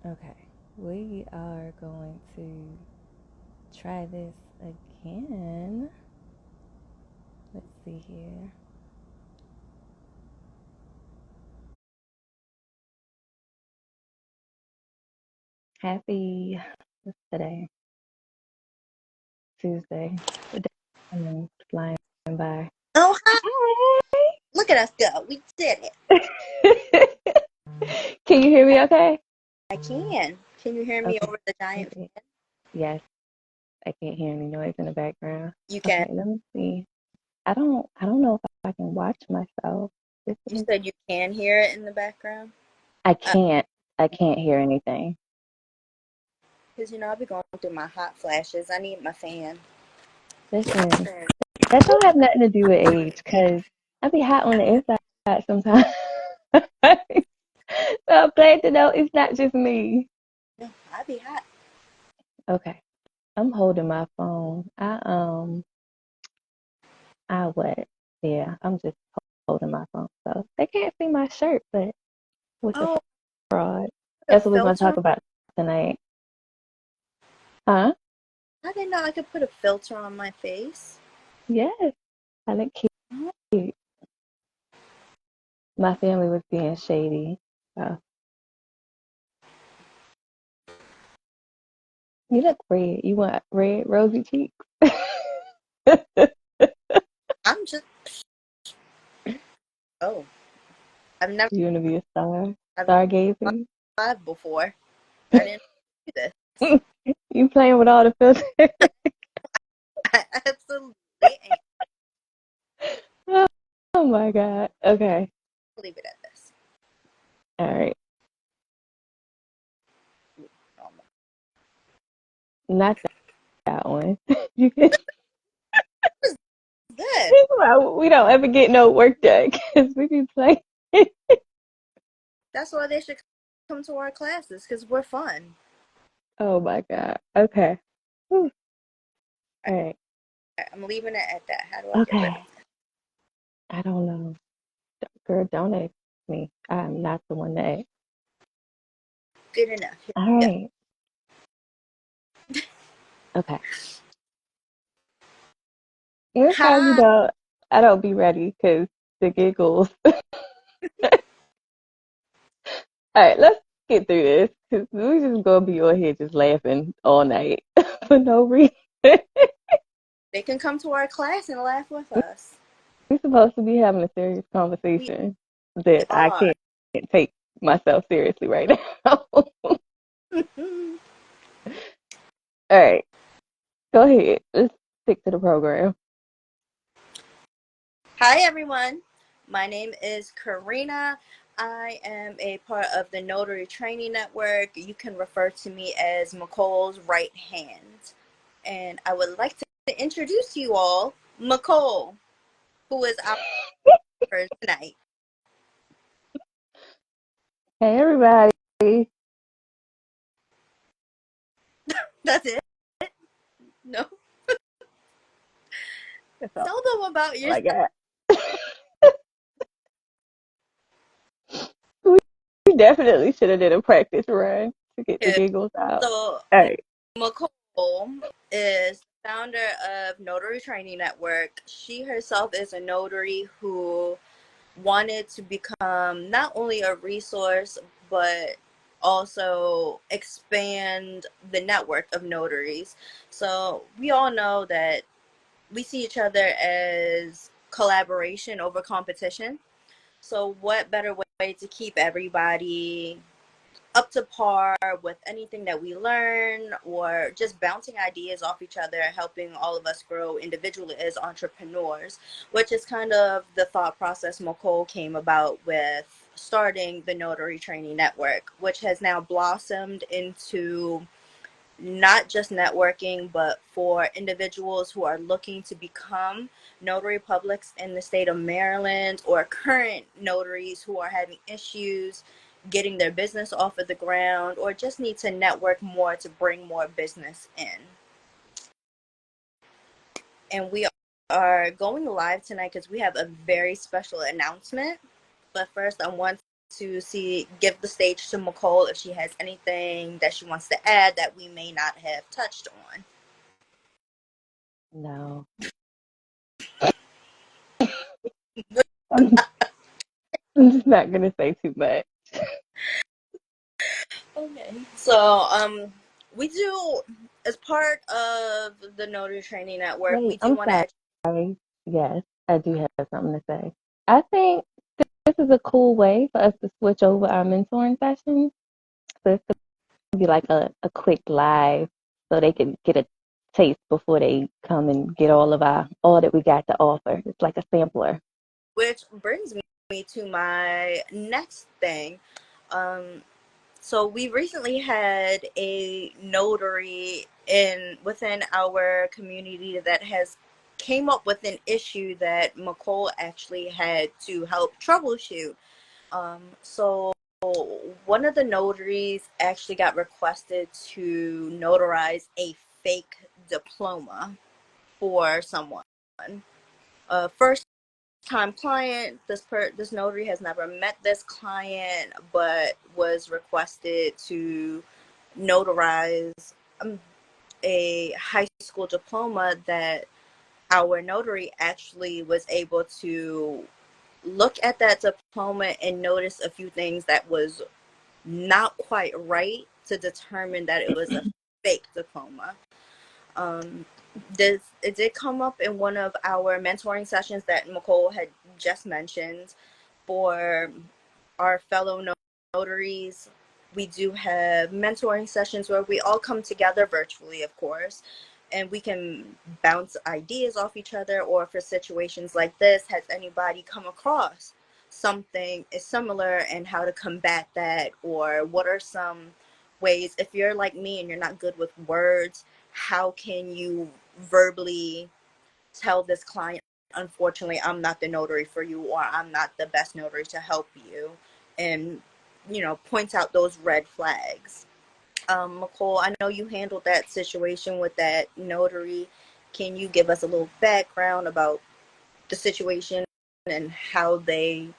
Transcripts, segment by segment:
Okay, we are going to try this again. Let's see here. Happy, what's today? Tuesday. The day is flying by. Oh, hi. Look at us go. We did it. Can you hear me okay? I can. Can you hear me Okay. over the giant Okay. fan? Yes, I can't hear any noise in the background. You can. Okay, let me see. I don't know if I can watch myself. This You is said you can hear it in the background? I can't I can't hear anything. Because, I'll be going through my hot flashes. I need my fan. Listen, that don't have nothing to do with age, cause I be hot on the inside sometimes. So I'm glad to know it's not just me. No, I be hot. Okay, I'm holding my phone. I what? Yeah, I'm just holding my phone. So they can't see my shirt, but with the Oh, fraud. put a That's what we're gonna filter on. talk about tonight. Huh? I didn't know I could put a filter on my face. Yes. I look Oh, cute. My family was being shady. So you look red. You want red, rosy cheeks? I'm just. Oh, I've never You want to be a star? I've never Stargazing? live before. I didn't do this. You playing with all the filters? I absolutely ain't. Oh my God. Okay. Leave it at this. All right. Oh, Not that one. You can. it's good. That's why we don't ever get no work done because we be playing. That's why they should come to our classes because we're fun. Oh my God. Okay. Whew. All right. I'm leaving it at that. How do I get rid of Okay. I don't know. Girl, don't ask me. I'm not the one to ask. it? Good enough. Here All we go. right. Okay. Here's how Hi. I don't be ready because the giggles. All right, let's get through this because we just gonna be on here just laughing all night for no reason. They can come to our class and laugh with us. We're supposed to be having a serious We conversation that I are. can't take myself seriously right now. All right, go ahead. Let's stick to the program. Hi, everyone. My name is Karina. I am a part of the Notary Training Network. You can refer to me as McCole's right hand. And I would like to introduce you all McCole, who is our first tonight. Hey, everybody. That's it. No. That's all Tell them about I yourself. got. We definitely should have did a practice run to get the giggles out. So, All right. McCole is the founder of Notary Training Network. She herself is a notary who wanted to become not only a resource, but also expand the network of notaries. So, we all know that we see each other as collaboration over competition. So, what better way to keep everybody up to par with anything that we learn or just bouncing ideas off each other, helping all of us grow individually as entrepreneurs, which is kind of the thought process McCole came about with starting the Notary Training Network, which has now blossomed into not just networking, but for individuals who are looking to become notary publics in the state of Maryland or current notaries who are having issues getting their business off of the ground or just need to network more to bring more business in. And we are going live tonight because we have a very special announcement. But first, I want to give the stage to Nicole if she has anything that she wants to add that we may not have touched on. No. What I'm just not gonna say too much. Okay. So, we do, as part of the Notary Training Network, Wait, we do I'm want to. sorry. Yes, I do have something to say. I think this is a cool way for us to switch over our mentoring sessions. So it's gonna be like a quick live so they can get a taste before they come and get all that we got to offer. It's like a sampler. Which brings me to my next thing. Um, so we recently had a notary within our community that has came up with an issue that McCole actually had to help troubleshoot. So one of the notaries actually got requested to notarize a fake diploma for someone. First time client. This notary has never met this client, but was requested to notarize a high school diploma that our notary actually was able to look at that diploma and notice a few things that was not quite right to determine that it was a fake diploma. Um, it did come up in one of our mentoring sessions that Nicole had just mentioned. For our fellow notaries, we do have mentoring sessions where we all come together virtually, of course, and we can bounce ideas off each other. Or for situations like this, has anybody come across something is similar and how to combat that? Or what are some ways, if you're like me and you're not good with words, how can you verbally tell this client, unfortunately, I'm not the notary for you, or I'm not the best notary to help you, and point out those red flags. McCole, I know you handled that situation with that notary. Can you give us a little background about the situation and how they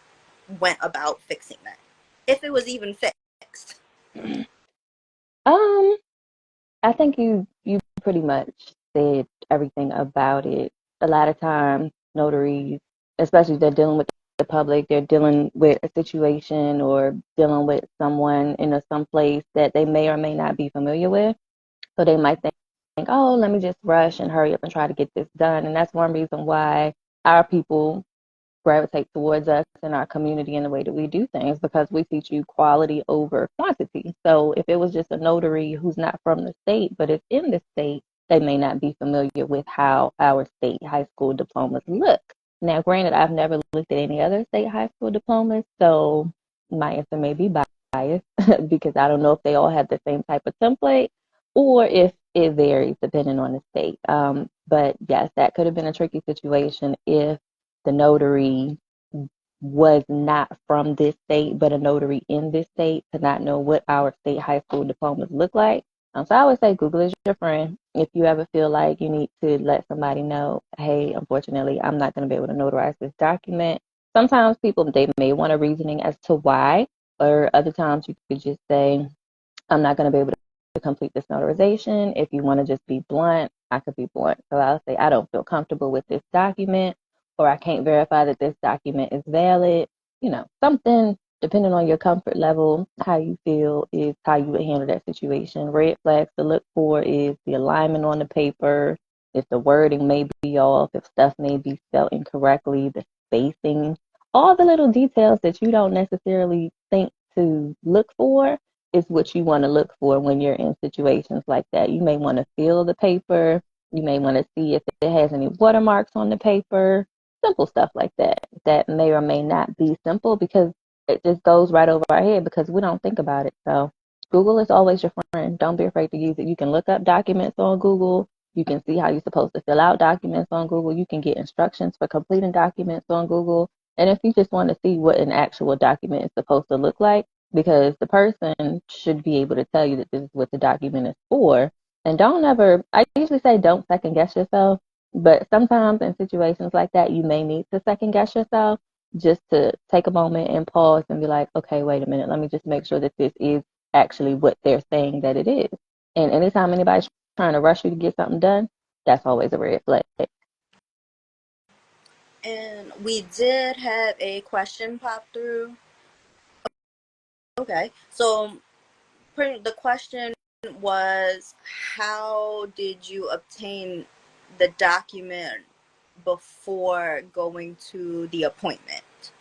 went about fixing that, if it was even fixed? Um, I think you pretty much said everything about it. A lot of times, notaries, especially if they're dealing with the public, they're dealing with a situation or dealing with someone in some place that they may or may not be familiar with. So they might think, oh, let me just rush and hurry up and try to get this done. And that's one reason why our people gravitate towards us in our community in the way that we do things, because we teach you quality over quantity. So if it was just a notary who's not from the state but is in the state, they may not be familiar with how our state high school diplomas look. Now, granted, I've never looked at any other state high school diplomas, so my answer may be biased because I don't know if they all have the same type of template or if it varies depending on the state. But yes, that could have been a tricky situation if the notary was not from this state, but a notary in this state to not know what our state high school diplomas look like. So I would say Google is your friend. If you ever feel like you need to let somebody know, hey, unfortunately, I'm not going to be able to notarize this document. Sometimes people, they may want a reasoning as to why, or other times you could just say, I'm not going to be able to complete this notarization. If you want to just be blunt, I could be blunt. So I'll say, I don't feel comfortable with this document, or I can't verify that this document is valid. Something depending on your comfort level, how you feel is how you would handle that situation. Red flags to look for is the alignment on the paper, if the wording may be off, if stuff may be spelled incorrectly, the spacing, all the little details that you don't necessarily think to look for is what you want to look for when you're in situations like that. You may want to feel the paper. You may want to see if it has any watermarks on the paper, simple stuff like that. That may or may not be simple because it just goes right over our head because we don't think about it. So Google is always your friend. Don't be afraid to use it. You can look up documents on Google. You can see how you're supposed to fill out documents on Google. You can get instructions for completing documents on Google. And if you just want to see what an actual document is supposed to look like, because the person should be able to tell you that this is what the document is for. And don't ever, I usually say don't second guess yourself, but sometimes in situations like that, you may need to second guess yourself just to take a moment and pause and be like, okay, wait a minute, let me just make sure that this is actually what they're saying that it is. And anytime anybody's trying to rush you to get something done, that's always a red flag. And we did have a question pop through. Okay, so the question was, how did you obtain the document before going to the appointment?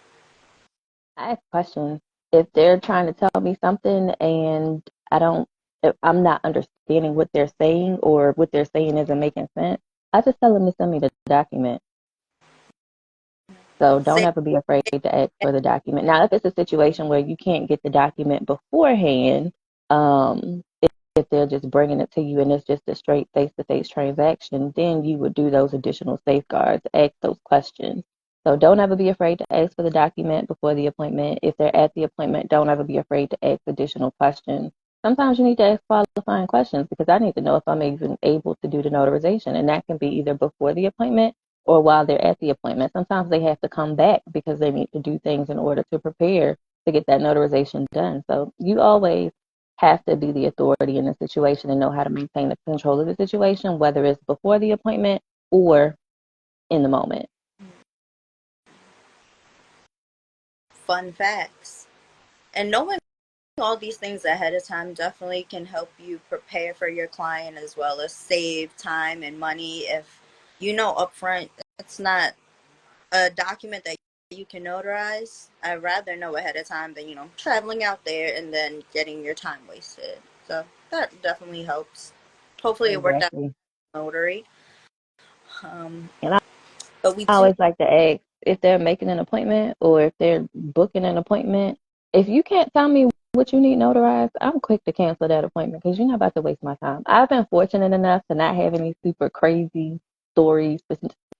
I ask questions. If they're trying to tell me something and I don't, if I'm not understanding what they're saying or what they're saying isn't making sense, I just tell them to send me the document. So don't Say ever be afraid to ask for the document. Now, if it's a situation where you can't get the document beforehand, if they're just bringing it to you and it's just a straight face-to-face transaction, then you would do those additional safeguards, ask those questions. So don't ever be afraid to ask for the document before the appointment. If they're at the appointment, don't ever be afraid to ask additional questions. Sometimes you need to ask qualifying questions because I need to know if I'm even able to do the notarization, and that can be either before the appointment or while they're at the appointment. Sometimes they have to come back because they need to do things in order to prepare to get that notarization done. So you always have to be the authority in the situation and know how to maintain the control of the situation, whether it's before the appointment or in the moment. fun facts. And knowing all these things ahead of time definitely can help you prepare for your client as well as save time and money if you know upfront it's not a document that you can notarize. I'd rather know ahead of time than, traveling out there and then getting your time wasted. So that definitely helps. Hopefully it worked out Exactly. notary. Um, And I but we do always like to ask if they're making an appointment or if they're booking an appointment. If you can't tell me what you need notarized, I'm quick to cancel that appointment because you're not about to waste my time. I've been fortunate enough to not have any super crazy stories,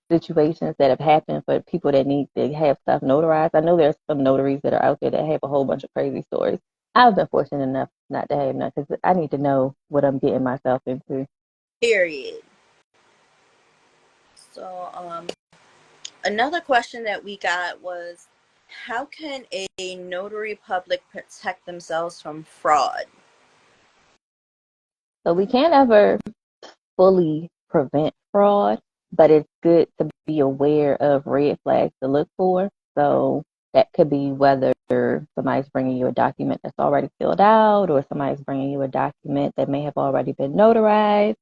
situations that have happened for people that need to have stuff notarized. I know there's some notaries that are out there that have a whole bunch of crazy stories. I've been fortunate enough not to have none because I need to know what I'm getting myself into. period. So another question that we got was, how can a notary public protect themselves from fraud? So we can't ever fully prevent fraud, but it's good to be aware of red flags to look for. So that could be whether somebody's bringing you a document that's already filled out or somebody's bringing you a document that may have already been notarized.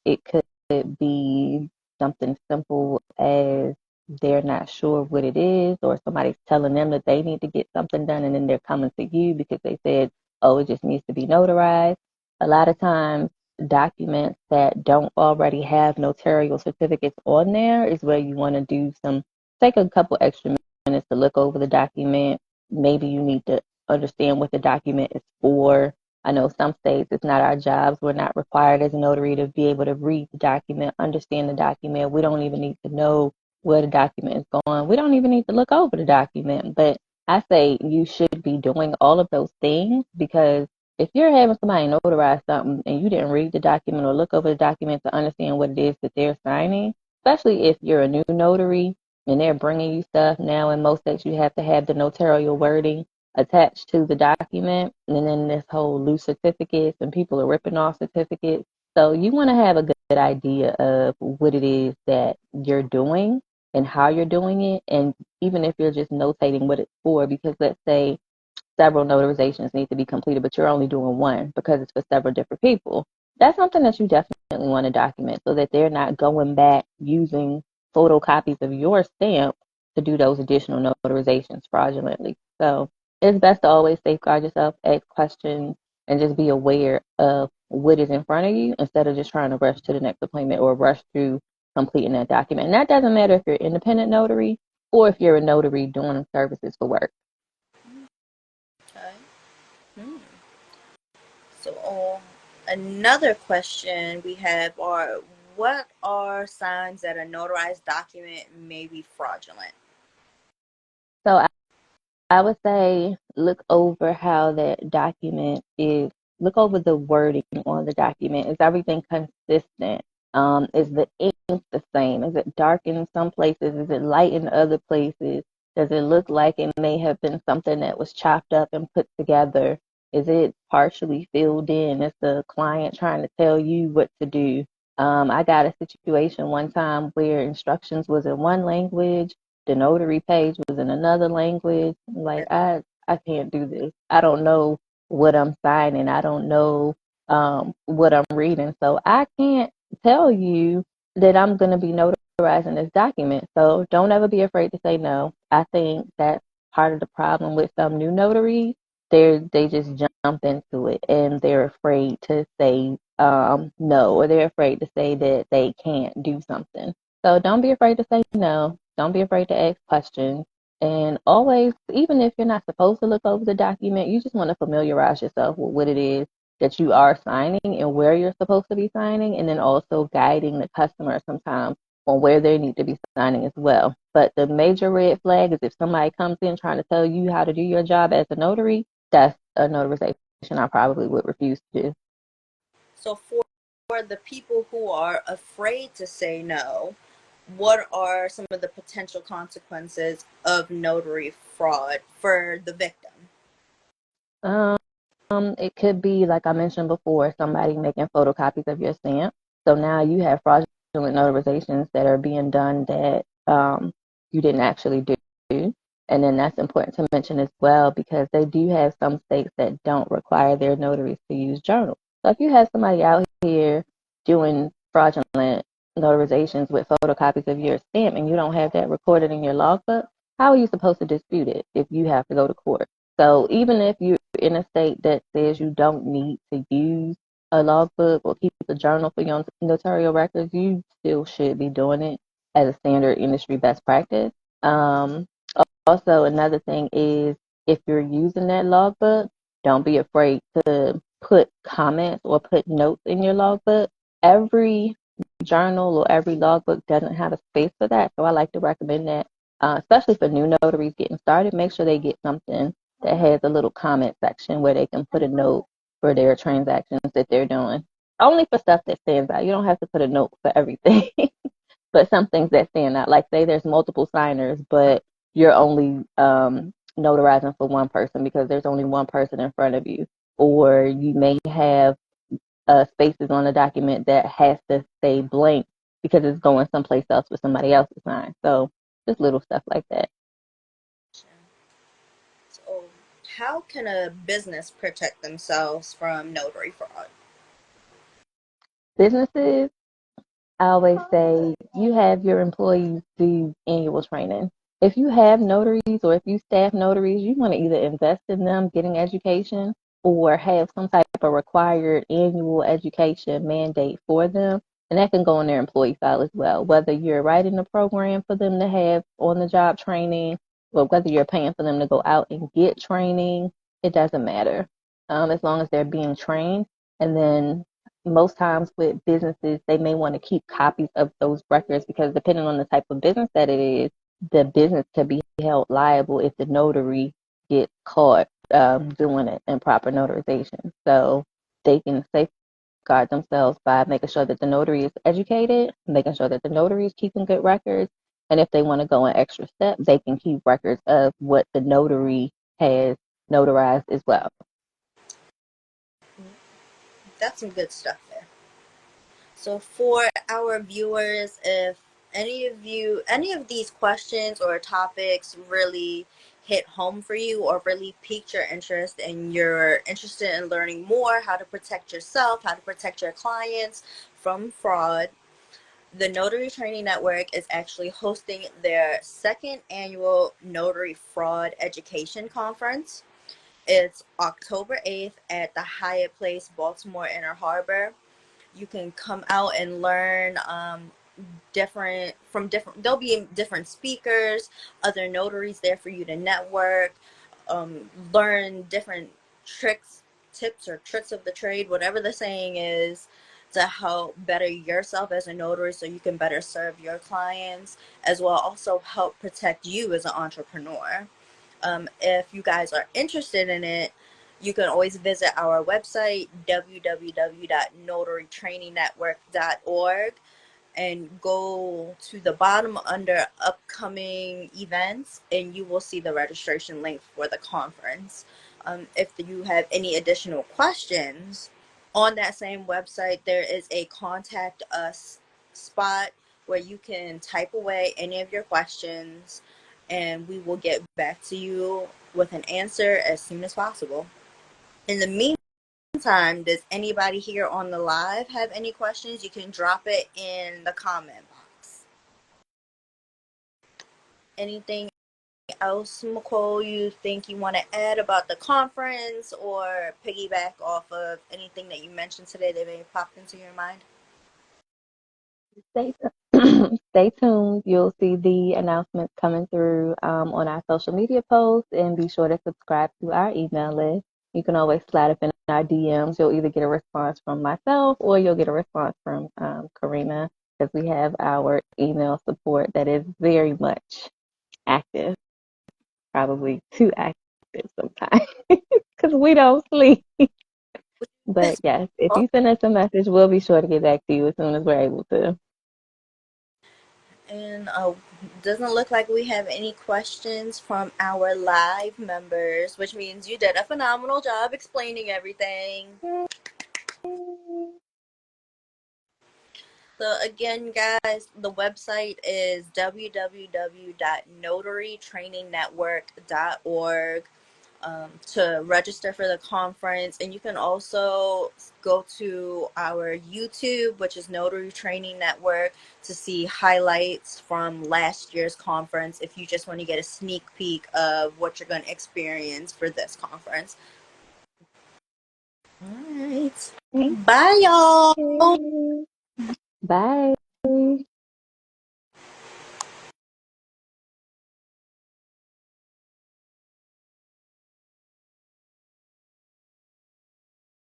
It could be something simple as they're not sure what it is, or somebody's telling them that they need to get something done and then they're coming to you because they said, oh, it just needs to be notarized. A lot of times documents that don't already have notarial certificates on there is where you want to do some, take a couple extra minutes to look over the document. Maybe you need to understand what the document is for. I know some states it's not our jobs. We're not required as a notary to be able to read the document, understand the document. We don't even need to know where the document is going. We don't even need to look over the document. But I say you should be doing all of those things because if you're having somebody notarize something and you didn't read the document or look over the document to understand what it is that they're signing, especially if you're a new notary and they're bringing you stuff now, in most states you have to have the notarial wording attached to the document, and then this whole loose certificates and people are ripping off certificates. So you want to have a good idea of what it is that you're doing and how you're doing it, and even if you're just notating what it's for, because let's say several notarizations need to be completed, but you're only doing one because it's for several different people. That's something that you definitely want to document so that they're not going back using photocopies of your stamp to do those additional notarizations fraudulently. So it's best to always safeguard yourself, ask questions, and just be aware of what is in front of you instead of just trying to rush to the next appointment or rush through completing that document. And that doesn't matter if you're an independent notary or if you're a notary doing services for work. Okay. Hmm. So, another question we have are, what are signs that a notarized document may be fraudulent? So I would say look over how that document is, look over the wording on the document. Is everything consistent? Is the ink the same? Is it dark in some places? Is it light in other places? Does it look like it may have been something that was chopped up and put together? Is it partially filled in? Is the client trying to tell you what to do? I got a situation one time where instructions was in one language, the notary page was in another language. Like I can't do this. I don't know what I'm signing. I don't know what I'm reading. So I can't tell you that I'm going to be notarizing this document. So don't ever be afraid to say no. I think that's part of the problem with some new notaries. They just jump into it and they're afraid to say no, or they're afraid to say that they can't do something. So don't be afraid to say no. Don't be afraid to ask questions. And always, even if you're not supposed to look over the document, you just want to familiarize yourself with what it is that you are signing and where you're supposed to be signing, and then also guiding the customer sometimes on where they need to be signing as well. But the major red flag is if somebody comes in trying to tell you how to do your job as a notary, that's a notarization I probably would refuse to do. So for the people who are afraid to say no, what are some of the potential consequences of notary fraud for the victim? Um, it could be, like I mentioned before, somebody making photocopies of your stamp. So now you have fraudulent notarizations that are being done that you didn't actually do. And then that's important to mention as well because they do have some states that don't require their notaries to use journals. So if you have somebody out here doing fraudulent notarizations with photocopies of your stamp and you don't have that recorded in your logbook, how are you supposed to dispute it if you have to go to court? So even if you're in a state that says you don't need to use a logbook or keep a journal for your notarial records, you still should be doing it as a standard industry best practice. Um, Also, another thing is if you're using that logbook, don't be afraid to put comments or put notes in your logbook. Every journal or every logbook doesn't have a space for that, so I like to recommend that, especially for new notaries getting started. Make sure they get something that has a little comment section where they can put a note for their transactions that they're doing. Only for stuff that stands out. You don't have to put a note for everything. But some things that stand out, like say there's multiple signers, but you're only notarizing for one person because there's only one person in front of you, or you may have spaces on the document that has to stay blank because it's going someplace else for somebody else to sign. So just little stuff like that. So, how can a business protect themselves from notary fraud? Businesses, I always say you have your employees do annual training. If you have notaries or if you staff notaries, you want to either invest in them getting education or have some type of required annual education mandate for them. And that can go on their employee file as well. Whether you're writing a program for them to have on the job training or whether you're paying for them to go out and get training, it doesn't matter. As long as they're being trained. And then most times with businesses, they may want to keep copies of those records because depending on the type of business that it is, the business could be held liable if the notary gets caught doing it improper notarization. So they can safeguard themselves by making sure that the notary is educated, making sure that the notary is keeping good records, and if they want to go an extra step, they can keep records of what the notary has notarized as well. That's some good stuff there. So for our viewers, if any of these questions or topics really hit home for you or really piqued your interest and you're interested in learning more how to protect yourself, how to protect your clients from fraud, the Notary Training Network is actually hosting their second annual Notary Fraud Education Conference. It's October 8th at the Hyatt Place, Baltimore Inner Harbor. You can come out and learn different there'll be different speakers, other notaries there for you to network, learn different tricks, tips or tricks of the trade, whatever the saying is, to help better yourself as a notary so you can better serve your clients, as well also help protect you as an entrepreneur. If you guys are interested in it, you can always visit our website, www.notarytrainingnetwork.org. and go to the bottom under upcoming events, and you will see the registration link for the conference. If you have any additional questions, on that same website, there is a contact us spot where you can type away any of your questions, and we will get back to you with an answer as soon as possible. In the meantime, does anybody here on the live have any questions? You can drop it in the comment box. Anything else, McCall, you think you want to add about the conference or piggyback off of anything that you mentioned today that may have popped into your mind? Stay, stay tuned. You'll see the announcements coming through on our social media posts, and be sure to subscribe to our email list. You can always slide up in our DMs. You'll either get a response from myself or you'll get a response from Karina, because we have our email support that is very much active, probably too active sometimes, because we don't sleep. But yes, if you send us a message, we'll be sure to get back to you as soon as we're able to. And doesn't look like we have any questions from our live members, which means you did a phenomenal job explaining everything. So again, guys, the website is www.notarytrainingnetwork.org to register for the conference. And you can also go to our YouTube, which is Notary Training Network, to see highlights from last year's conference if you just want to get a sneak peek of what you're going to experience for this conference. All right. Thank Bye, y'all. you. Bye.